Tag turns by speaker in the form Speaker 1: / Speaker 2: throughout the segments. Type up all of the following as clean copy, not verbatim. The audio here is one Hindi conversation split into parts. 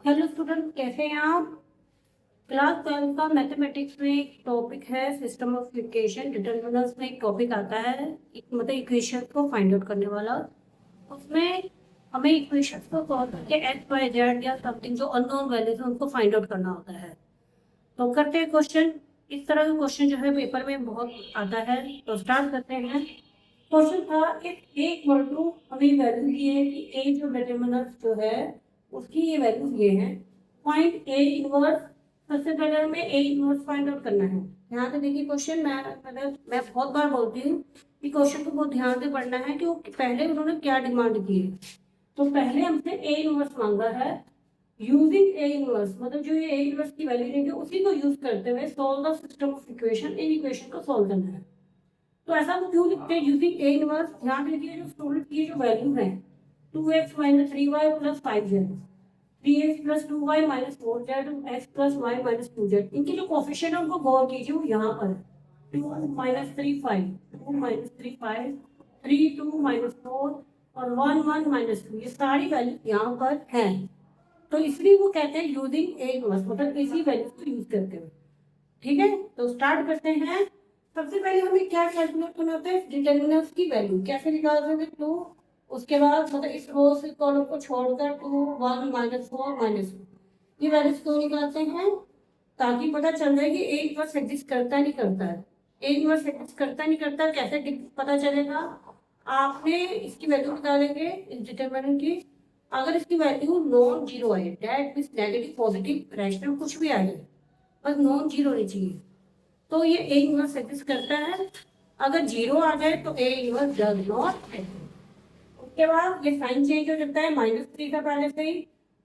Speaker 1: हेलो स्टूडेंट, कैसे हैं आप। क्लास 12 का मैथमेटिक्स में एक टॉपिक है सिस्टम ऑफ इक्वेशन। डिटरमिनेंट्स में एक टॉपिक आता है, मतलब इक्वेशन को फाइंड आउट करने वाला। उसमें हमें इक्वेशन को सॉल्व करके एक्स वाई जेड या समथिंग जो अननोन वैल्यूज है उनको फाइंड आउट करना होता है। तो करते हैं क्वेश्चन। इस तरह का क्वेश्चन जो है पेपर में बहुत आता है, तो स्टार्ट करते हैं। क्वेश्चन था इफ ए इक्वल टू, हमें वैल्यू दी है कि ए जो डिटरमिनेंट जो है उसकी ये वैल्यूज ये है। Find A inverse. सबसे पहले हमें ए इनवर्स फाइंड आउट करना है। ध्यान से देखिए क्वेश्चन। मैं बहुत बार बोलती हूँ कि क्वेश्चन को बहुत ध्यान से पढ़ना है कि वो पहले उन्होंने क्या डिमांड की है। तो पहले हमसे ए इनवर्स मांगा है। यूजिंग ए इनवर्स मतलब जो ये ए इनवर्स की वैल्यू देंगे उसी को यूज करते हुए solve the system of equation, in equation को सॉल्व करना है। तो ऐसा हम क्यों लिखते हैं यूजिंग ए इनवर्स। ध्यान रखिए जो स्टूडेंट की जो वैल्यू है 2x minus 3y plus 5z, 3x plus 2y minus 4z, x plus y minus 2z, इनकी जो कोफिशिएंट है उनको गौर कीजिए, वो यहाँ पर 2 माइनस 3 5, 2 माइनस 3 5, 3 2 माइनस 4 और 1 1 माइनस 2, ये सारी वैल्यू यहाँ पर हैं। तो इसलिए वो कहते हैं यूजिंग ए इनवर्स, मतलब इसी वैल्यू को यूज करते हुए। ठीक है, तो स्टार्ट करते हैं। सबसे पहले हमें क्या कैलकुलेट करना होता है, डिटर्मिनेंट्स की वैल्यू कैसे निकाल सकते हैं। 2, उसके बाद मतलब इस रो से कॉलम को छोड़कर 2 1 माइनस 4 माइनस 2, ये वैल्यूज क्यों निकालते हैं, ताकि पता चल जाए कि ए इनवर्स एग्जिस्ट करता नहीं करता है। ए इनवर्स एग्जिस्ट करता नहीं करता कैसे पता चलेगा। आपने इसकी वैल्यू निकालेंगे इस डिटर्मिनेंट की। अगर इसकी वैल्यू नॉन जीरो आए, that means negative positive rational कुछ भी आ जाए, बस नॉन जीरो होनी चाहिए, तो ये ए इनवर्स एग्जिस्ट करता है। अगर जीरो आ जाए तो A inverse does not exist. उसके बाद ये साइन चेंज हो जाता है, -3 था पहले से ही,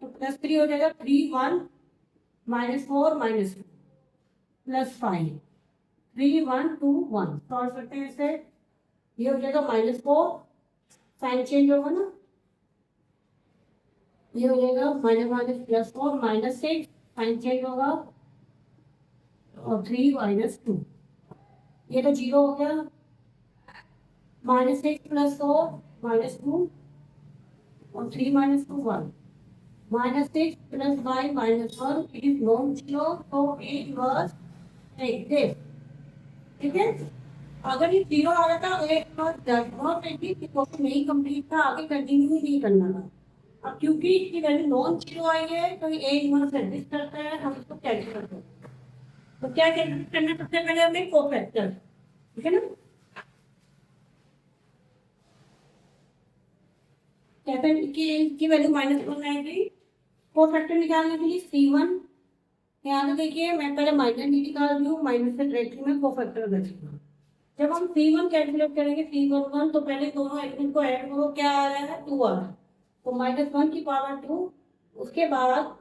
Speaker 1: तो +3 हो जाएगा, 3 1 माइनस 4 माइनस 2 प्लस 5, 3 1 2 1 सॉल्व करते हैं इसे। ये हो जाएगा -4, साइन चेंज होगा ना, ये हो जाएगा माइनस माइनस +4 -6, साइन चेंज होगा और 3 -2, ये तो जीरो हो गया। -6 प्लस 4 -2 और 3 -2 1, -6 plus 5 -1, it is non zero, तो इट वाज नेगेटिव। ठीक है, अगर ये जीरो आ जाता एक बार डज नॉट एग्जिस्ट, क्वेश्चन नहीं कंप्लीट था, आगे कंटिन्यू नहीं करना था। अब क्योंकि इसकी वैल्यू नॉन जीरो आई है तो ये ए इनवर्स एग्जिस्ट करता है, हम इसको कैलकुलेट करते हैं। तो क्या कैलकुलेट करना है, सबसे पहले हमें कोफैक्टर, ठीक है ना। कैपिटल की वैल्यू -1 आएगी। कोफैक्टर निकालने के लिए C1, यहाँ पे देखिए मैं पहले माइनस नहीं निकाल रही हूँ, माइनस से डायरेक्टली मैं कोफैक्टर कर रही हूँ। जब हम C1 कैलकुलेट करेंगे C11, तो पहले दोनों एलिमेंट को ऐड करो, क्या आ रहा है 2 आ रहा है, तो -1 की पावर 2। उसके बाद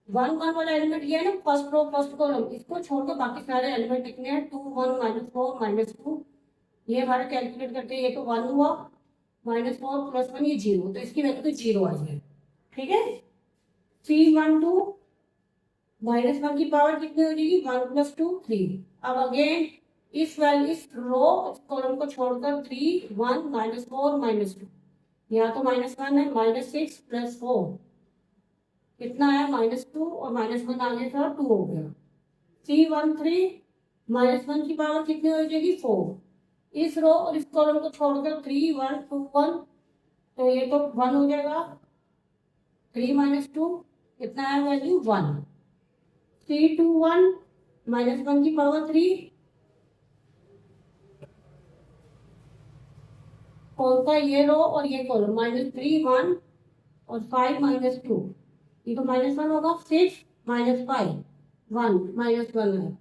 Speaker 1: 1 1 वाला एलिमेंट ये है ना, फर्स्ट रो फर्स्ट कॉलम, इसको छोड़कर बाकी सारे एलिमेंट लिखने हैं, 2 1 -4 -2, ये हमारा कैलकुलेट करते हैं, ये तो 1 हुआ, -4 प्लस 1 ये 0, तो इसकी वैल्यू तो 0 आ जाए। ठीक है, C12 -1 की पावर कितनी हो जाएगी, 1 + 2 3। अब अगेन इस वैल्यू इस रो इस कॉलम को छोड़कर 3 1 -4 -2, यहाँ तो -1 है, -6 + 4 कितना है, -2 और -1 आगे था 2 हो गया। C13 -1 की पावर कितनी हो जाएगी 4, इस रो और इस कॉलम को छोड़कर 3 1 2 1, तो ये तो 1 हो जाएगा, 3 - 2 कितना है वैल्यू 1। C21 -1 की पावर 3, कौन सा, ये रो और ये कॉलम, -3 1 और 5 -2, ये तो -1 होगा, 6 -5 1 -1 है।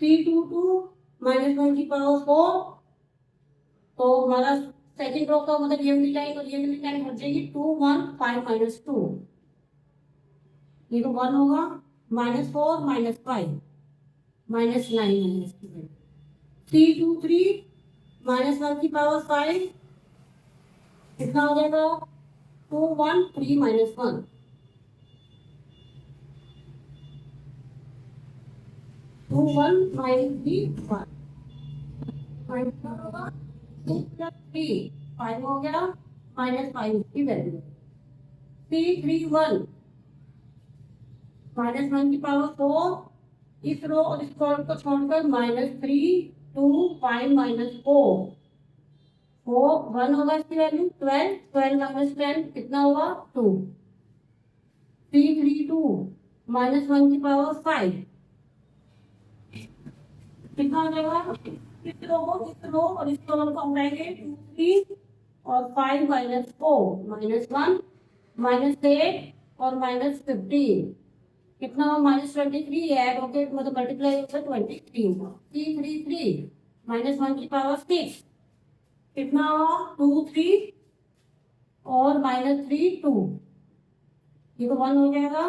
Speaker 1: C22 -1 की पावर 4, तो हमारा सेकंड रो का मतलब ये वाली लाइन और ये वाली लाइन हट जाएगी, 2 1 5 -2, ये तो 1 होगा, -4 -5 -9 C23 -1 की पावर 5 कितना हो जाएगा, 2 1 3 -1, 2 1 -3 1 होगा, 2 + 3 5 हो गया, -5 की वैल्यू। C31 -1 की पावर 4, इस रो और इस कॉलम को छोड़कर -3 2 5 -4 1 होगा इसकी वैल्यू 12 12 - 10 कितना होगा 2 3 3 2 -1 की पावर 5 कितना हो जाएगा इस रो और इस कॉलम को हटाएंगे 2 3 और 5 -4 -1 -8 और -15 कितना हो -23 ऐड होके मतलब मल्टीप्लाई होकर 23 होगा 3 3 3 -1 की पावर 6 कितना हुआ 2 3 और -3 2 ये तो 1 हो जाएगा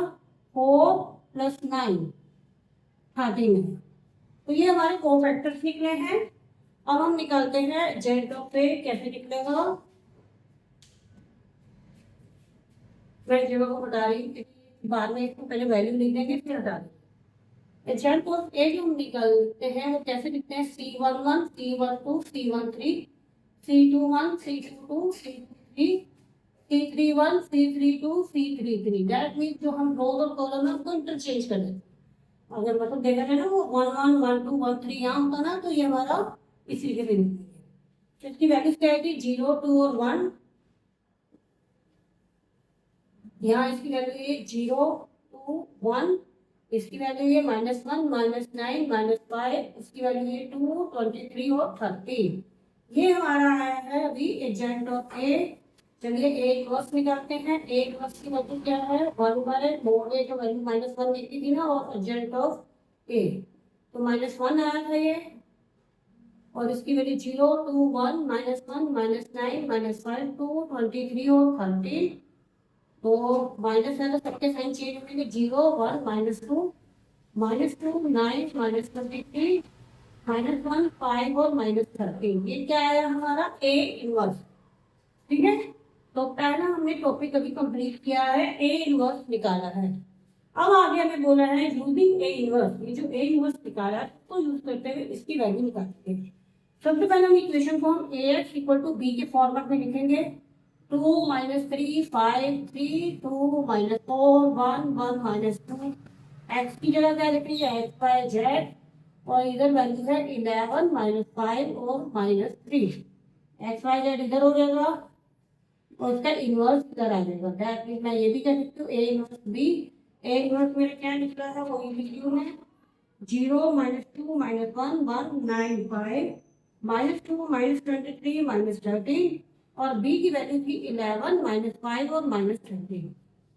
Speaker 1: 4 + 9 13 तो ये हमारे कोफैक्टर्स निकले हैं। अब हम निकालते हैं जेड ऑफ ए कैसे निकलेगा। मैं जगह को बता रही हूँ बाद में इसको पहले वैल्यू लिख देंगे फिर हटा देंगे। जेड ऑफ ए जो हम निकालते हैं वो कैसे लिखते हैं C11 C12 C13 C21 C22 C23 C31 C32 C33 that mean जो हम रोज और कॉलम है उनको इंटरचेंज कर देते हैं। अगर मतलब देखा जाए ना वो 1 1 1 2 1 3 यहाँ होता ना तो ये हमारा इसी के बिंदु तो इसकी वैल्यूज क्या है 0 2 और 1 यहाँ इसकी वैल्यू है 0 2 1 इसकी वैल्यू है -1 -9 -5 इसकी वैल्यू है 2 23 और 13 ये हमारा है अभी एजेंट ऑफ ए। चलिए एक वर्स निकालते हैं। एक वर्स की वैल्यू क्या है 1 मोड ए जो वैल्यू -1 लिखी थी ना और एजेंट ऑफ ए तो -1 आया था ये और इसकी वैल्यू 0 2 1 -1 -9 -5 2 23 और 13 तो माइनस है तो सबके साइन चेंज होंगे 0 1 -2 -2 9 -23 -1 5 और -13 ये क्या है हमारा ए इनवर्स। ठीक है तो पहला हमने टॉपिक अभी कंप्लीट किया है ए इनवर्स निकाला है। अब आगे हमें बोला है यूजिंग ए इनवर्स ये जो ए इनवर्स निकाला है तो यूज करते हुए इसकी वैल्यू निकालते हैं। सबसे पहले हम इक्वेशन को हम ax = b के फॉर्मेट में लिखेंगे 2 -3 5 3 2 -4 1 1 -2 x की जगह क्या लिखेंगे x y z और इधर वैल्यू है 11 -5 और -3 x y z इधर हो जाएगा और उसका इनवर्स इधर आ जाएगा। दैट मीन मैं ये भी कह सकती हूँ a inverse b। a inverse मेरा क्या निकला है वो लिखी हूँ मैं 0 -2 -1 1 9 5 -2 -23 -13 और b की वैल्यू थी 11 -5 और -13।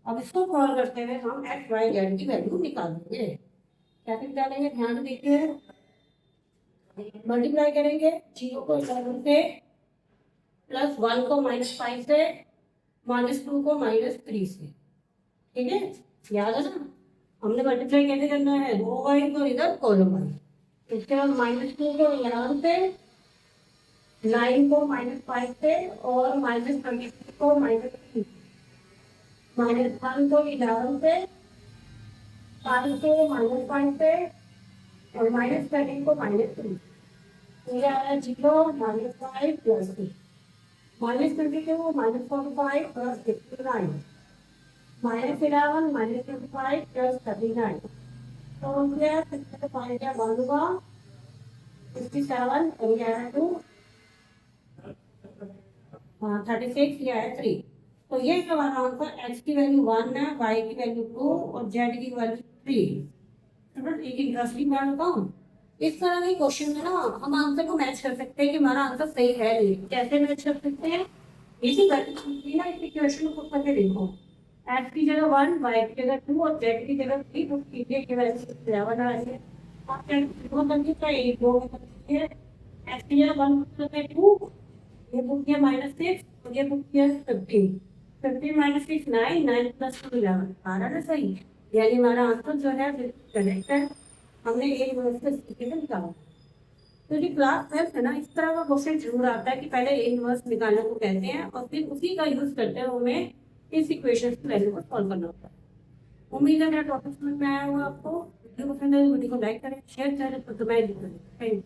Speaker 1: अब इसको सॉल्व करते हुए हम x y z की वैल्यू निकालेंगे। कैसे निकालेंगे ध्यान दीजिए मल्टीप्लाई करेंगे 0 को 11 से +1 को -5 से -2 को -3 से। ठीक है याद है ना हमने मल्टीप्लाई कैसे करना है रो वाइज और इधर कॉलम वाइज। इसके बाद -2 को 11 से 9 को -5 से और -23 को -3 -1 को 11 से 5 को -5 से और -13 को -3 ये आ रहा है 0 -5 +3 -22 -45 + 69 -11 -25 + 39 तो क्या 5 क्या बनूंगा 57 और क्या है 2 36 या है 3 तो ये हमारा आंसर x की वैल्यू 1 है y की वैल्यू 2 और z की वैल्यू 3। एक इंटरेस्टिंग बात बताऊं इस तरह के क्वेश्चन में ना हम आंसर को मैच कर सकते हैं कि हमारा आंसर सही है नहीं। कैसे मैच कर सकते हैं इसी वैल्यू ना इस इक्वेशन को करके देखो x की जगह 1 y की जगह 2 और z की जगह 3 तो की वैल्यू 11 आ रही है। आप दो नंबर का एक दो है x की जगह 1 2 ये बुक किया -6 और ये बुक किया 15 15 - 6 9 9 + 2 11 आ रहा है सही यानी हमारा आंसर जो है करेक्ट है। हमने एक निकाला तो जो क्लास 12 है ना इस तरह का क्वेश्चन जरूर आता है कि पहले ए इनवर्स निकालने को कहते हैं और फिर उसी का यूज करते हैं हमें इस इक्वेशन की वैल्यू को सॉल्व करना होता है। उम्मीद है मेरा टॉपिक समझ में आया होगा आपको। वीडियो को पसंद आए वीडियो को लाइक करें शेयर करें तो कमेंट करें। Thank you.